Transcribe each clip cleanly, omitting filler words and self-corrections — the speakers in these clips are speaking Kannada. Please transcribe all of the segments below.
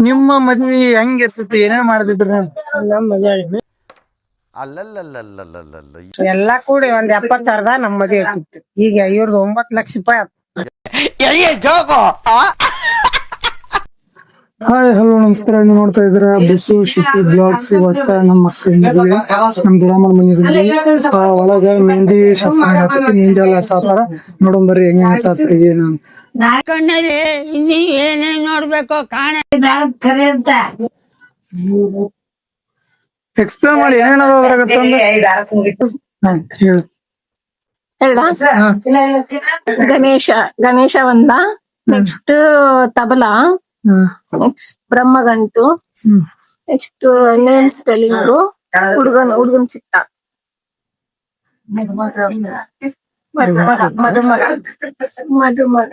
ನಿಮ್ಮ ಮದ್ವಿ ಹೆಂಗಿರ್ತೈತಿ ಏನೇನ್ ಮಾಡ್ತಿದ್ರಿ ನಮ್ ಮದ್ವೆ ಆಗಿದ್ವಿ ಅಲ್ಲಲ್ಲಲ್ಲಲ್ಲಲ್ಲಲ್ಲ ಎಲ್ಲಾ ಕೂಡಿ ಒಂದ್ 70,000 ನಮ್ ಮದ್ವೆ ಆಗಿತ್ತು. ಈಗ ಇವ್ರದ್ದು 9 ಲಕ್ಷ ರೂಪಾಯಿ ಆತು. ಹಾಯ್ ಹಲೋ ನಮಸ್ಕಾರ. ನೀವು ನೋಡ್ತಾ ಇದ್ರ ಬಸು ಶಿಶು ಬ್ಲಾಗ್ಸ್. ಇವತ್ತ ನಮ್ಮ ಮಕ್ಕಳ ಮದುವೆ ನಮ್ ದೊಡ್ಡಮ್ಮನ ಮನೆಯಲ್ಲಿ ಒಳಗ ಮೆಹಂದಿ ಶಾಸ್ತ್ರ ಆಗತೈತಿ. ಮೆಹಂದಿ ಎಲ್ಲ ಹಚ್ಚಾತಾರ. ನೋಡೋಣ ಬರ್ರಿ ಹೆಂಗ ಹಚ್ಚಾತಾರ ಏನು ಕಣ್ಣಲ್ಲಿ ಇನ್ನಿ ಏನೇನ್ ನೋಡ್ಬೇಕು ಕಾಣ ಎಕ್ಸ್ಪ್ಲೇನ್ ಮಾಡಿ ಏನೇನದ ಹೇಳು. ಗಣೇಶ ಒಂದ, next tabla, next Brahmagantu, next name spelling, ಹುಡುಗನ್ ಚಿತ್ತ, ಮದುಮಗ.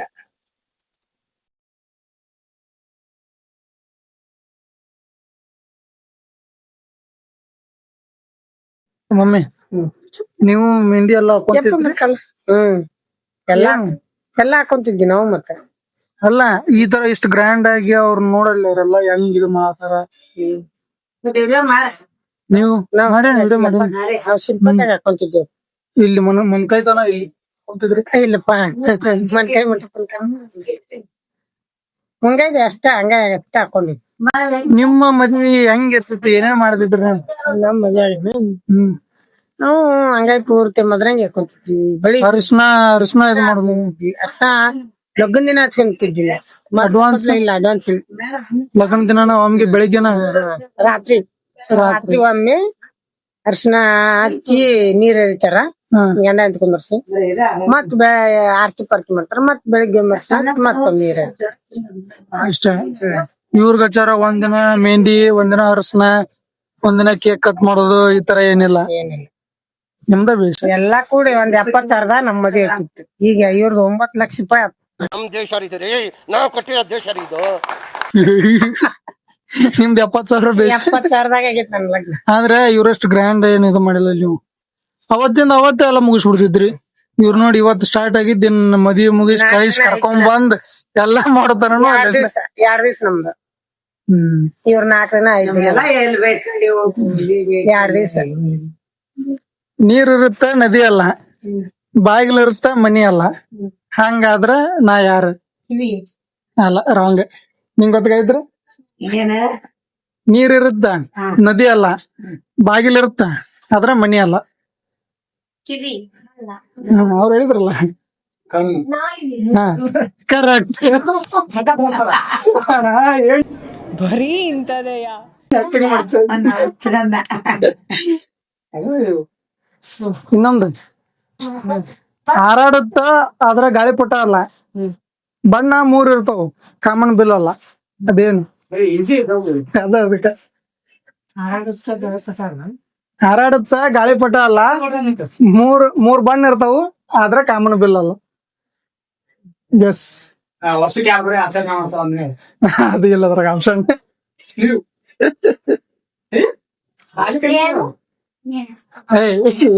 ಮಮ್ಮಿ ನೀವು ಮೆಹಂದಿ ಎಲ್ಲ ಹಾಕೊಂತಿದ್ರಿ? ಎಲ್ಲಾ ಹಾಕೊಂತಿದ್ವಿ ನಾವು. ಮತ್ತೆ ಅಲ್ಲ ಈ ತರ ಇಷ್ಟು ಗ್ರ್ಯಾಂಡ್ ಆಗಿ ಅವ್ರ ನೋಡಲ್ಲ ಅವರೆಲ್ಲ ಹೆಂಗ್ ಇದು ಮಾಡ್ತಾರ. ನೀವು ಸಿಂಪಲ್ ಆಗಿ ಹಾಕೊಂತಿದ್ವಿ. ಇಲ್ಲಿ ಮುನ್ಕೈ ತನ ಇಲ್ಲಿ ಹಾಕೊಂತಿದ್ರಿ? ಇಲ್ಲಪ್ಪ, ಮನ್ಕೈ ಮುಂಗೈದೆ ಅಷ್ಟ ಹಂಗ ಅಷ್ಟ ಹಾಕೊಂಡಿದ್ವಿ. ನಿಮ್ಮ ಮದ್ವಿ ಹೆಂಗಿರ್ತೈತಿ ಏನೇನ್ ಮಾಡ್ತಿದ್ರಿ? ನಮ್ ಮದ್ವೆ ಆಗಿದ್ವಿ. ನಾವು ಹಂಗಾಗಿ ಪೂರ್ತಿ ಮದ್ರಂಗಿ ಹಾಕೊಂತಿದ್ವಿ. ಬಳಿ ಅರಿಶಿನ ಇದು ಮಾಡುದು. ಅರ್ಥ ಲಗ್ನ ದಿನ ಹಚ್ಕೊಂತಿದ್ವಿ. ಅಡ್ವಾನ್ಸ್ ಇಲ್ಲ, ಅಡ್ವಾನ್ಸ್ ಇಲ್ಲ. ಲಗ್ನ ದಿನ ಒಮ್ಗೆ ಬೆಳಿಗ್ಗೆನ ರಾತ್ರಿ ಒಮ್ಮೆ ಅರ್ಶಿನ ಹಚ್ಚಿ ನೀರ್ ಎರಿತಾರ, ಗಂಡ ಅಂತ್ಕೊಂಡ್ ಬರ್ಸಿ ಮತ್ ಆರ್ತಿ ಪಾರ್ಟಿ ಮಾಡ್ತಾರ. ಮತ್ ಬೆಳಿಗ್ಗೆ ಮತ್ತೊಮ್ಮೆ ನೀರ್ ಅಷ್ಟ. ಇವ್ರ ಹಚ್ಚಾರ ಒಂದಿನ ಮೆಹಂದಿ, ಒಂದಿನ ಅರಶಿನ, ಒಂದಿನ ಕೇಕ್ ಕಟ್ ಮಾಡೋದು, ಈ ತರ ಏನಿಲ್ಲ. ಏನಿಲ್ಲ. ನಿಮ್ದ ಬೇಷ. ಎಲ್ಲಾ ಕೂಡಿ ಒಂದ್ 70,000 ನಮ್ ಮದ್ವೆ ಆಗಿತ್ತು. ಈಗ ಇವ್ರದ್ದು 9 ಲಕ್ಷ ರೂಪಾಯಿ ಆತು. ನಮ್ ದೇಶ ರೀ, ನಾವು ಕಟ್ಟಿರೋ ದೇಶ ರೀ ಇದು. ನಿಮ್ದು 70,000 ಬೇಷ. 70,000ದಾಗ ಆಗೈತಿ ನನ್ ಲಗ್ನ. ಆದ್ರೆ ಇವ್ರಷ್ಟು ಗ್ರ್ಯಾಂಡ್ ಏನ್ ಇದು ಮಾಡಿಲ್ಲ ನೀವು. ಅವತ್ತಿಂದ ಅವತ್ತೇ ಎಲ್ಲ ಮುಗಿಸ್ಬಿಡ್ತಿದ್ರಿ. ಇವ್ರು ನೋಡಿ ಇವತ್ತು ಸ್ಟಾರ್ಟ್ ಆಗಿದ್ದ ಮದ್ವಿ ಮುಗಿಸ್ ಕಳಿಸ್ ಕರ್ಕೊಂಡ್ ಬಂದ್ ಎಲ್ಲಾ ಮಾಡ್ತಾರ. 2 ದಿವ್ಸ ನಮ್ದು. ಇವ್ರ 4 ದಿನ 5 ದಿನ 2 ದಿವ್ಸ. ನೀರ್ ಇರುತ್ತ ನದಿ ಅಲ್ಲ, ಬಾಗಿಲು ಇರುತ್ತ ಮನಿ ಅಲ್ಲ. ಹಂಗಾದ್ರ ನಾ ಯಾರು? ಅಲ್ಲ, ರಾಂಗ್. ನಿಂಗ್ ಗೊತ್ತಾಗೈತ್ರ? ನೀರ್ ಇರುತ್ತ ನದಿ ಅಲ್ಲ, ಬಾಗಿಲು ಇರುತ್ತ ಆದ್ರ ಮನಿ ಅಲ್ಲ. ಅವ್ರು ಹೇಳಿದ್ರಲ್ಲ. ಹಾ ಕರೆಕ್ಟ್. ಬರೀ ಇಂತದೆಯ. ಇನ್ನೊಂದು ಹಾರಾಡುತ್ತ ಆದ್ರ ಗಾಳಿಪಟ ಅಲ್ಲ, ಬಣ್ಣ 3 ಇರ್ತಾವ, ಕಾಮನ್ ಬಿಲ್ ಅಲ್ಲ. ಅದೇನು? ಅದಕ್ಕ ಹಾರಾಡುತ್ತ ಗಾಳಿಪಟ ಅಲ್ಲ, ಮೂರ್ ಬಣ್ಣ ಇರ್ತಾವು ಆದ್ರ ಕಾಮನ್ ಬಿಲ್ ಅಲ್ಲ. ಎಸ್, ಅದು ಇಲ್ಲ ಅದ್ರಾಗ ಆಪ್ಷನ್.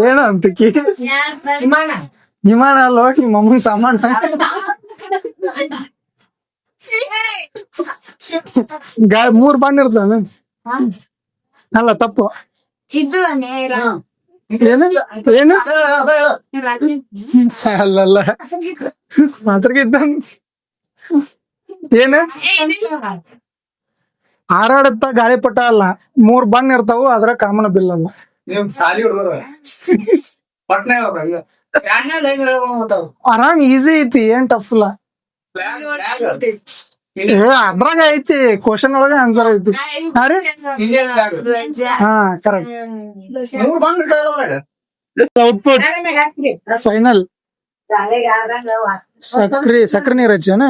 ಏನ ಅಂತಕಿ ವಿಮಾನ ಅಲ್ವ ನಿಮ್ಮ ಅಮ್ಮನ ಸಾಮಾನ. ಮೂರ್ ಬಣ್ಣ ಇರ್ತಾನ ಅಲ್ಲ, ತಪ್ಪು. ಏನು ಏನು ಅಲ್ಲಲ್ಲ, ಮಾತ್ರಕ್ಕೆ ಇದ್ದ. ಏನ? ಹಾರಾಡುತ್ತ ಗಾಳಿಪಟ ಅಲ್ಲ, 3 ಬಣ್ಣ ಇರ್ತಾವು ಆದ್ರ ಕಾಮನ್ ಬಿಲ್ ಅಲ್ಲ. ಆರಾಮ್ ಈಸಿ ಐತಿ, ಏನ್ ಟಫ್ ಇಲ್ಲ. ಅದ್ರಾಗ ಐತಿ, ಕ್ವಶನ್ ಒಳಗ ಆನ್ಸರ್ ಐತಿ. ಹಾ ಕರೆಕ್ಟ್. Output final. ಸಕ್ರೆ ನೀರ್ ಹಚ್ಚನ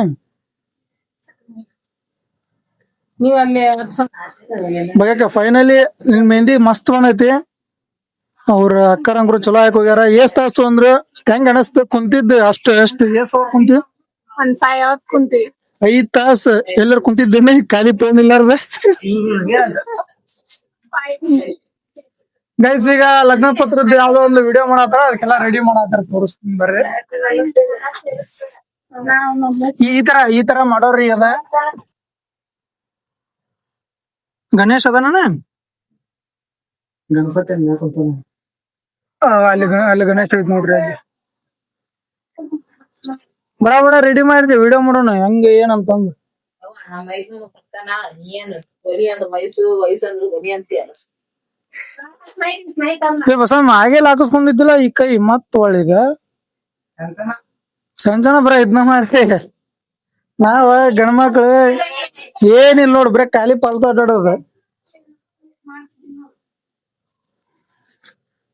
ನೀವ್ ಅಲ್ಲಿ ಬಗಕ್ಕ. ಫೈನಲಿ ಮೆಹಂದಿ ಮಸ್ತ್ ಬಂದೈತಿ. ಅವ್ರ ಅಕ್ಕರಂಗ್ರು ಚಲೋ ಹಾಕಿ ಹೋಗ್ಯಾರ. ಎಷ್ಟ್ ತಾಸ್ತು ಅಂದ್ರ ಹೆಂಗ್ ಅನಸ್ತ? ಕುಂತಿದ್ ಅಷ್ಟ ಎಷ್ಟು ಕುಂತೀವಿ? 5 hours ಕುಂತೀವಿ. 5 ತಾಸ ಎಲ್ಲರೂ ಕುಂತಿದ್ದೇನೆ, ಖಾಲಿ ಪೇನ್ ಇಲ್ಲಾರ್ದ. ಗೈಸ್, ಈಗ ಲಗ್ನ ಪತ್ರದ ಯಾವ್ದೋ ಒಂದು ವಿಡಿಯೋ ಮಾಡತ್ತಾರ, ಅದಕ್ಕೆಲ್ಲ ರೆಡಿ ಮಾಡತ್ತಾರ. ತೋರಿಸ್ತೀನಿ ಬರ್ರಿ. ಈ ತರ ಮಾಡೋರಿ ಅದ. ಗಣೇಶ್ ಅದಾನ ಅಲ್ಲಿ ಗಣೇಶ್ ಐತ್ ನೋಡ್ರಿ ಅಲ್ಲಿ ಬಡ ರೆಡಿ ಮಾಡಿದ್ವಿ ವಿಡಿಯೋ ಮಾಡೋಣ ಹೆಂಗ ಏನಂತಂದು ಬಸಮ್ಮ ಹಾಗೆಲ್ಲ ಹಾಕಿಸ್ಕೊಂಡಿದ್ದಿಲ್ಲ ಈ ಕೈ ಮತ್ ಒಳ್ಳಿದ ಸಂಜನ ಬರ ಇದ್ನ ಮಾಡ್ರಿ ನಾವ ಗಂಡ್ಮಕ್ಳು ಏನಿಲ್ಲ ನೋಡ್ ಬರೀ ಖಾಲಿ ಪಾಲ್ತು ಅಡ್ಡಾಡೋದು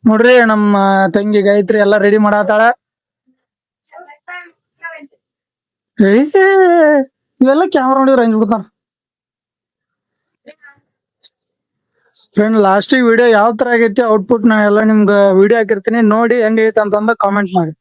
ನೋಡ್ರಿ ನಮ್ಮ ತಂಗಿ ಗಾಯತ್ರಿ ಎಲ್ಲಾ ರೆಡಿ ಮಾಡತ್ತಾಳ ಇವೆಲ್ಲ ಕ್ಯಾಮ್ರಾ ನೋಡಿದ್ರೆ ಅಂಜ್ ಬಿಡ್ತಾರ ಫ್ರೆಂಡ್ ಲಾಸ್ಟಿಗೆ ವಿಡಿಯೋ ಯಾವ ತರ ಆಗೈತಿ ಔಟ್ಪುಟ್ ನಾ ಎಲ್ಲ ನಿಮ್ಗ ವಿಡಿಯೋ ಹಾಕಿರ್ತೀನಿ ನೋಡಿ ಹೆಂಗೈತಿ ಅಂತಂದ ಕಾಮೆಂಟ್ ಮಾಡಿ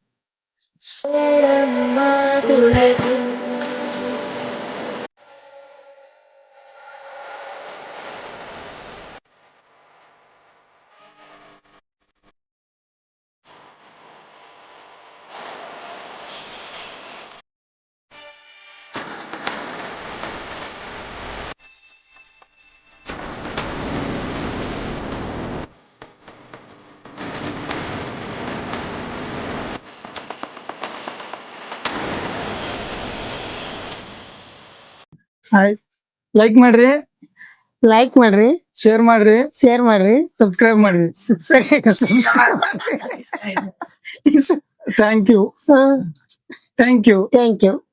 ಆಯ್ತು ಲೈಕ್ ಮಾಡ್ರಿ ಶೇರ್ ಮಾಡ್ರಿ ಸಬ್ಸ್ಕ್ರೈಬ್ ಮಾಡ್ರಿ ಥ್ಯಾಂಕ್ ಯು